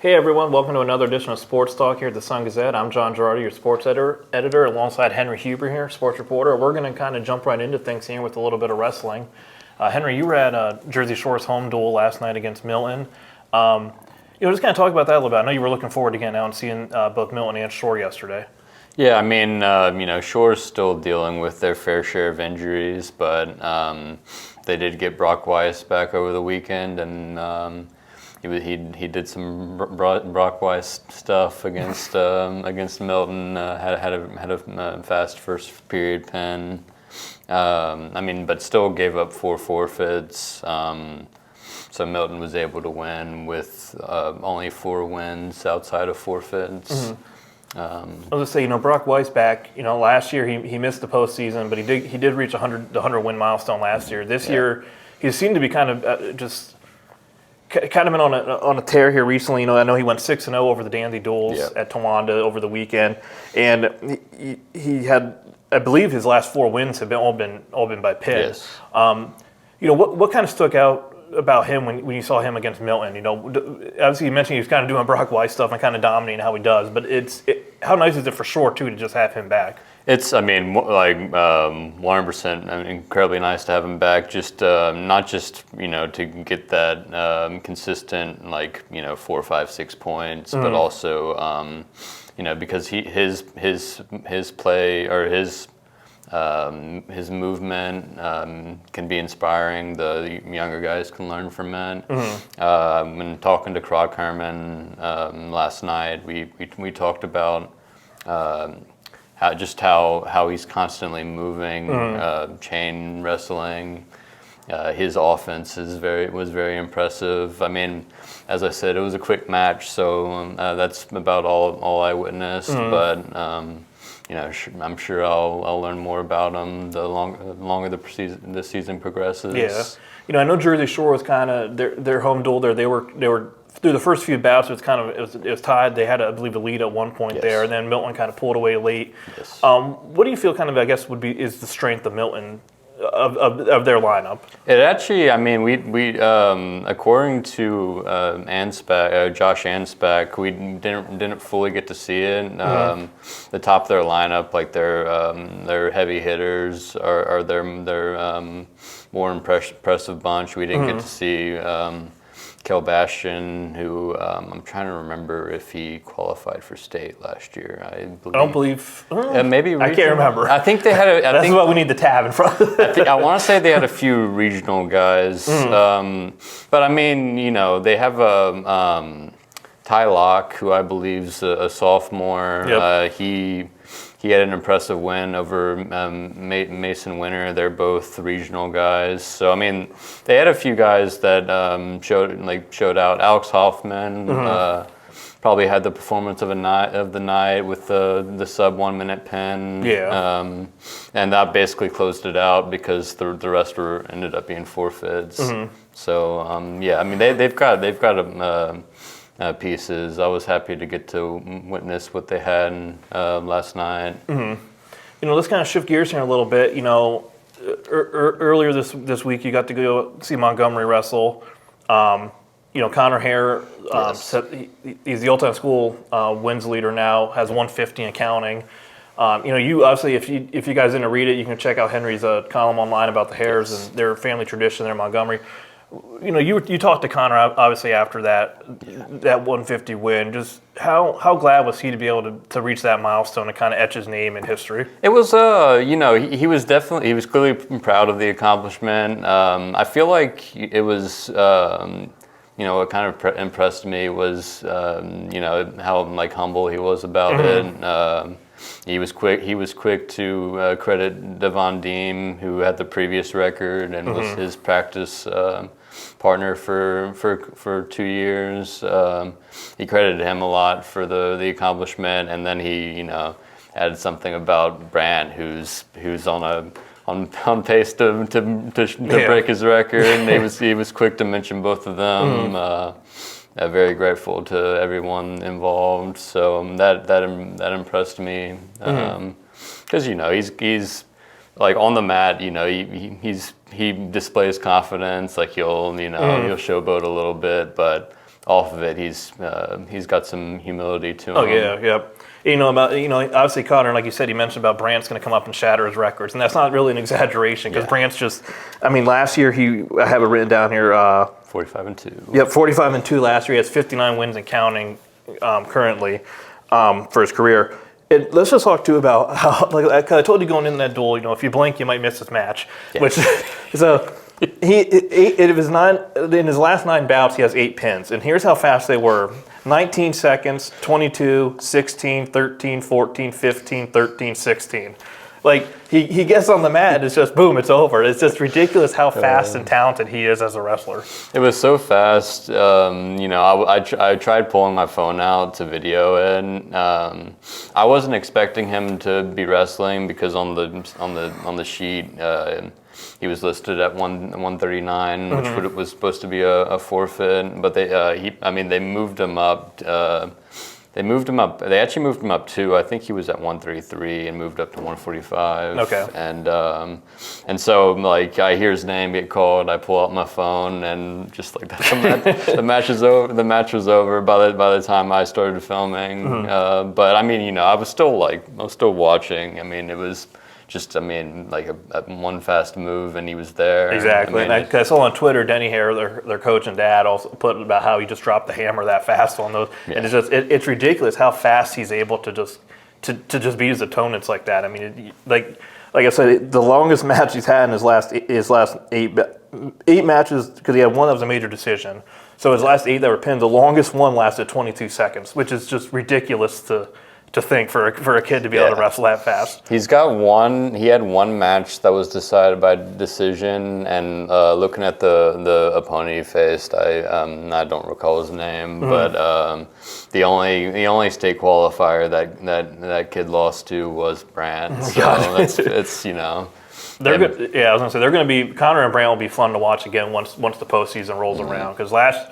Hey everyone, welcome to another edition of Sports Talk here at the Sun-Gazette. I'm John Gerardi, your sports editor, alongside Henry Huber here, sports reporter. We're going to kind of jump right into things here with a little bit of wrestling. Henry, you were at Jersey Shore's home duel last night against Milton. Just kind of talk about that a little bit. I know you were looking forward to getting out and seeing both Milton and Shore yesterday. Yeah, I mean, Shore's still dealing with their fair share of injuries, but they did get Brock Weiss back over the weekend, and he did some Brock Weiss stuff against Milton. Had a fast first period pen. But still gave up 4 forfeits. So Milton was able to win with only 4 wins outside of forfeits. Mm-hmm. I was going to say, Brock Weiss back. Last year he missed the postseason, but he did reach the 100 win milestone last year. This year he seemed to be kind of been on a tear here recently. I know he went 6-0 over the Dandy Duels at Towanda over the weekend, and he had, I believe, his last 4 wins have all been by pit. Yes. What kind of stuck out about him when you saw him against Milton? Obviously you mentioned he was kind of doing Brock Weiss stuff and kind of dominating how he does, but how nice is it for Shore too to just have him back? It's, 100% incredibly nice to have him back. Just not just to get that consistent 4, 5, 6 points, but also because his play or his movement can be inspiring. The younger guys can learn from it. Mm-hmm. When talking to Croc Herman last night, we talked about how he's constantly moving, chain wrestling. His offense was very impressive. As I said, it was a quick match, so that's about all I witnessed. Mm-hmm. But I'm sure I'll learn more about him the longer the season progresses. Yeah, I know Jersey Shore was kind of their home duel there. They were through the first few bouts. It was tied. They had, I believe, a lead at one point there, and then Milton kind of pulled away late. Yes. What do you feel is the strength of Milton of their lineup? It actually, we according to Josh Anspach, we didn't fully get to see it. The top of their lineup, their heavy hitters, are their more impressive bunch. We didn't get to see Kel Bastian, who I'm trying to remember if he qualified for state last year. I don't believe. Maybe regional. I can't remember. I think they had. That's what we need the tab in front of. I want to say they had a few regional guys, but they have a Ty Locke, who I believe is a sophomore. Yep. He had an impressive win over Mason Winter. They're both regional guys. So they had a few guys that showed out. Alex Hoffman probably had the performance of the night with the sub 1 minute pen. Yeah. And that basically closed it out because the rest ended up being forfeits. Mm-hmm. So they've got pieces. I was happy to get to witness what they had last night. Mm-hmm. Let's kind of shift gears here a little bit. Earlier this week you got to go see Montgomery wrestle. Connor Hare, he's the all-time school wins leader now, has 150 and counting. You obviously, if you guys didn't read it, you can check out Henry's column online about the Hares and their family tradition there in Montgomery. You talked to Connor obviously after that 150 win. Just how glad was he to be able to reach that milestone and kind of etch his name in history? It was he was clearly proud of the accomplishment. I feel like it was what kind of impressed me was how humble he was about it. He was quick to credit Devon Deem, who had the previous record and was his practice partner for 2 years. He credited him a lot for the accomplishment, and then he added something about Brandt, who's on pace to break his record, and he was quick to mention both of them. Very grateful to everyone involved, so that impressed me. Because he's on the mat, he displays confidence, he'll showboat a little bit, but off of it, he's got some humility to him. Oh yeah, yep. Obviously Connor, like you said, you mentioned about Brandt's going to come up and shatter his records, and that's not really an exaggeration because Brandt's just, last year I have it written down here. 45-2. Yep, 45-2 last year. He has 59 wins and counting currently for his career. Let's just talk too about how, like I told you going in that duel, if you blink, you might miss this match. Yeah. Which so in his last 9 bouts, he has 8 pins, and here's how fast they were: 19 seconds, 22, 16, 13, 14, 15, 13, 16. Like he gets on the mat, and it's just boom, it's over. It's just ridiculous how fast and talented he is as a wrestler. It was so fast. I tried pulling my phone out to video it. I wasn't expecting him to be wrestling because on the sheet he was listed at 139, which was supposed to be a forfeit. But they moved him up. They actually moved him up too. I think he was at 133 and moved up to 145. Okay. And so like I hear his name get called, I pull out my phone and just like the match is over. The match was over by the time I started filming. Mm-hmm. But I was still watching. It was just like a one fast move, and he was there. Exactly. And I saw on Twitter, Denny Hare, their coach and dad, also put about how he just dropped the hammer that fast on those. Yeah. And it's ridiculous how fast he's able to just beat his opponents like that. Like I said, the longest match he's had in his last 8 matches, because he had one that was a major decision. So his last 8 that were pinned, the longest one lasted 22 seconds, which is just ridiculous to think for a kid to be able to wrestle that fast. He had one match that was decided by decision, and looking at the opponent he faced, I don't recall his name, but the only state qualifier that kid lost to was Brandt. So it's They're good. Yeah, I was gonna say they're gonna be Connor and Brandt will be fun to watch again once the postseason rolls around, because last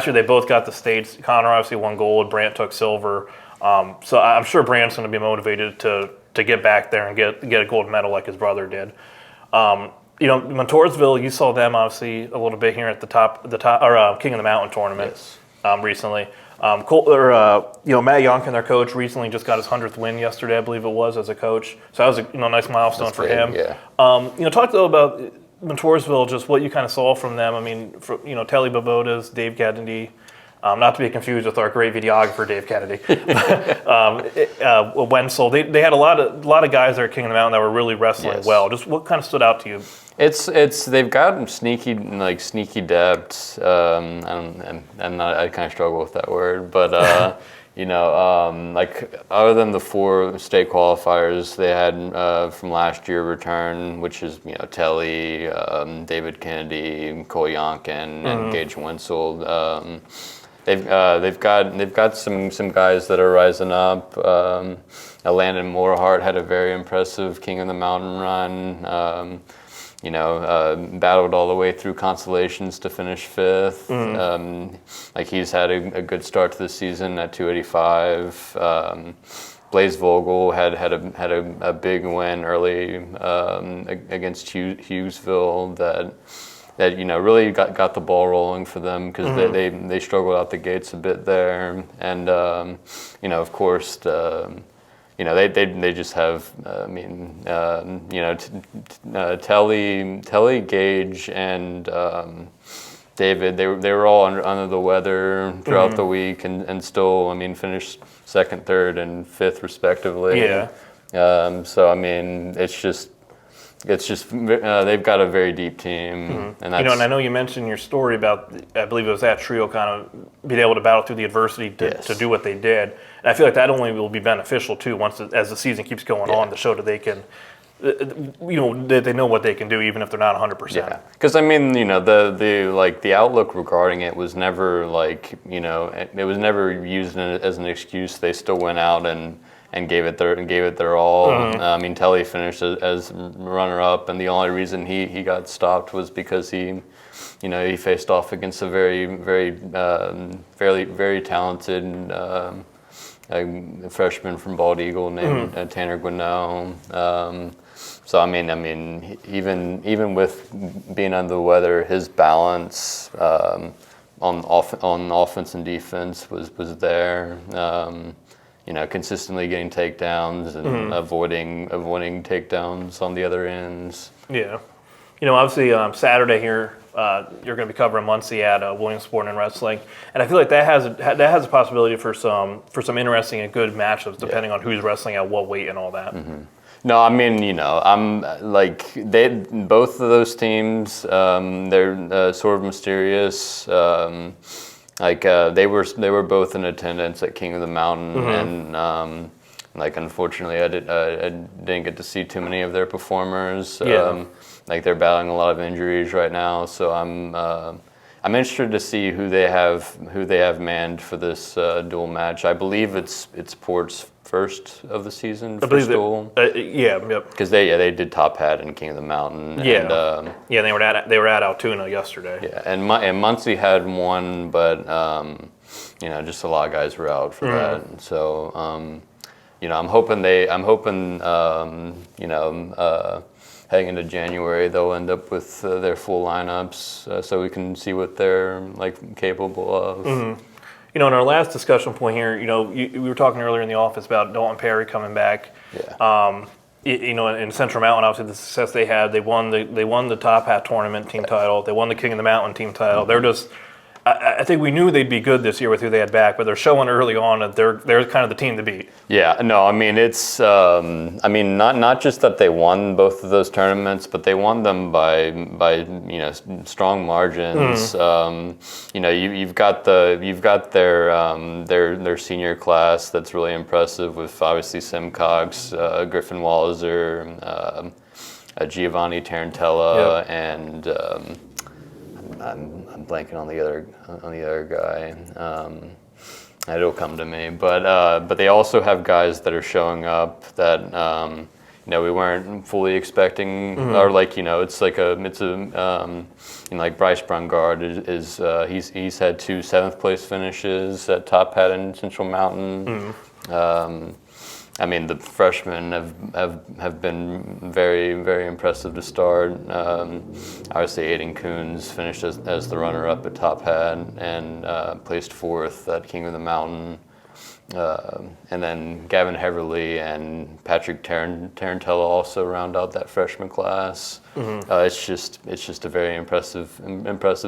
year they both got the states. Connor obviously won gold, Brandt took silver. So I'm sure Brandt's going to be motivated to get back there and get a gold medal like his brother did. Montoursville, you saw them obviously a little bit here at the top King of the Mountain tournament recently. Matt Yonkin, their coach, recently just got his 100th win yesterday, I believe it was, as a coach. So that was a nice milestone for him. Yeah. Talk though about Montoursville, just what you kind of saw from them. Telly Babotas, Dave Kennedy. Not to be confused with our great videographer Dave Kennedy, Wenzel. They had a lot of guys there at King of the Mountain that were really wrestling well. Just what kind of stood out to you? They've got sneaky depth. I kind of struggle with that word, but other than the 4 state qualifiers they had from last year return, which is Telly, David Kennedy, Cole Yonkin, and Gage Wenzel. They've got some guys that are rising up. Landon Moorhart had a very impressive King of the Mountain run. Battled all the way through consolations to finish 5th. He's had a good start to the season at 285. Blaze Vogel had a big win early against Hughesville that really got the ball rolling for them, because they struggled out the gates a bit there, and of course they just have Telly, Gage, and David. They were all under the weather throughout the week, and still finished 2nd, 3rd, and 5th respectively. Yeah. It's just they've got a very deep team, and and I know you mentioned in your story about, I believe it was that trio kind of being able to battle through the adversity to do what they did, and I feel like that only will be beneficial too as the season keeps going on, to show that they can, that they know what they can do even if they're not 100%. Yeah, because the outlook regarding it was never it was never used as an excuse. They still went out and gave it their all. Telly finished as runner-up, and the only reason he got stopped was because he faced off against a very talented freshman from Bald Eagle named Tanner Guineau. Even with being under the weather, his balance on offense and defense was there. Consistently getting takedowns and avoiding takedowns on the other ends. Yeah. Obviously Saturday here, you're going to be covering Muncie at Williamsport in wrestling, and I feel like that has a possibility for some interesting and good matchups depending on who's wrestling at what weight and all that. Mm-hmm. No, I mean, I'm like both of those teams. They're sort of mysterious. They were both in attendance at King of the Mountain, and unfortunately, I didn't get to see too many of their performers. They're battling a lot of injuries right now, so I'm interested to see who they have manned for this dual match. I believe it's Port's first of the season first duel. Yep. Because they did Top Hat and King of the Mountain. Yeah. And, they were at Altoona yesterday. Yeah, and Muncie had one, but just a lot of guys were out for that. And so I'm hoping heading into January they'll end up with their full lineups, so we can see what they're capable of. Mm-hmm. In our last discussion point here, we were talking earlier in the office about Dalton Perry coming back. Yeah. In Central Mountain, obviously the success they had, they won the Top Hat tournament team title. They won the King of the Mountain team title. They're just, I think we knew they'd be good this year with who they had back, but they're showing early on that they're kind of the team to beat. Yeah, no, I mean it's, not just that they won both of those tournaments, but they won them by strong margins. You've got their senior class that's really impressive with obviously Sim Cox, Griffin Walliser, Giovanni Tarantella, and. I'm blanking on the other guy. It'll come to me, but they also have guys that are showing up that we weren't fully expecting, or it's Bryce Brungard he's had 2 7th place finishes at Top Hat and Central Mountain. The freshmen have been very, very impressive to start. Obviously, Aiden Coons finished as the runner-up at Top Hat and placed 4th at King of the Mountain. And then Gavin Heverly and Patrick Tarantella also round out that freshman class. It's just a very impressive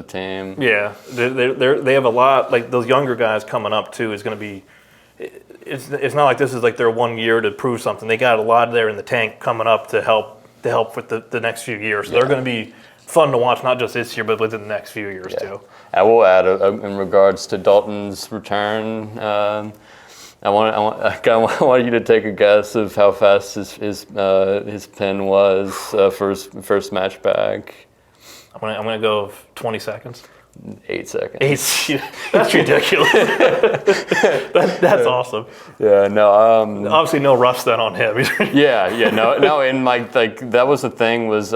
team. Yeah, they have a lot, those younger guys coming up too is going to be. It's not like this is their 1 year to prove something. They got a lot there in the tank coming up to help with the next few years. So they're going to be fun to watch, not just this year, but within the next few years too. I will add, in regards to Dalton's return, I want you to take a guess of how fast his pin was for his first match back. I'm gonna go 20 seconds. 8 seconds. That's ridiculous. That's awesome. Yeah, no. Obviously, no rush then on him. no. And that was the thing was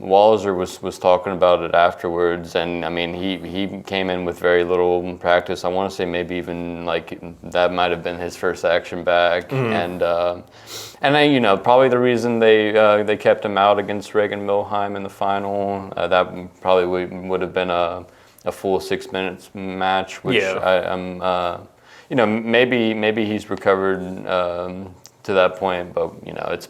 Walliser was talking about it afterwards, and he came in with very little practice. I want to say maybe even that might have been his first action back, and probably the reason they kept him out against Reagan Milheim in the final. That probably would have been a full 6 minutes match, which maybe he's recovered to that point, but it's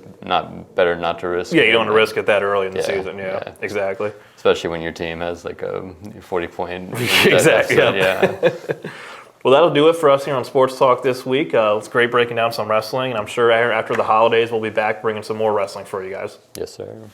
better not to risk. Yeah, you don't want to risk it that early in the season. Yeah, exactly. Especially when your team has a 40-point. Exactly. Yeah. Well, that'll do it for us here on Sports Talk this week. It's great breaking down some wrestling, and I'm sure after the holidays we'll be back bringing some more wrestling for you guys. Yes, sir.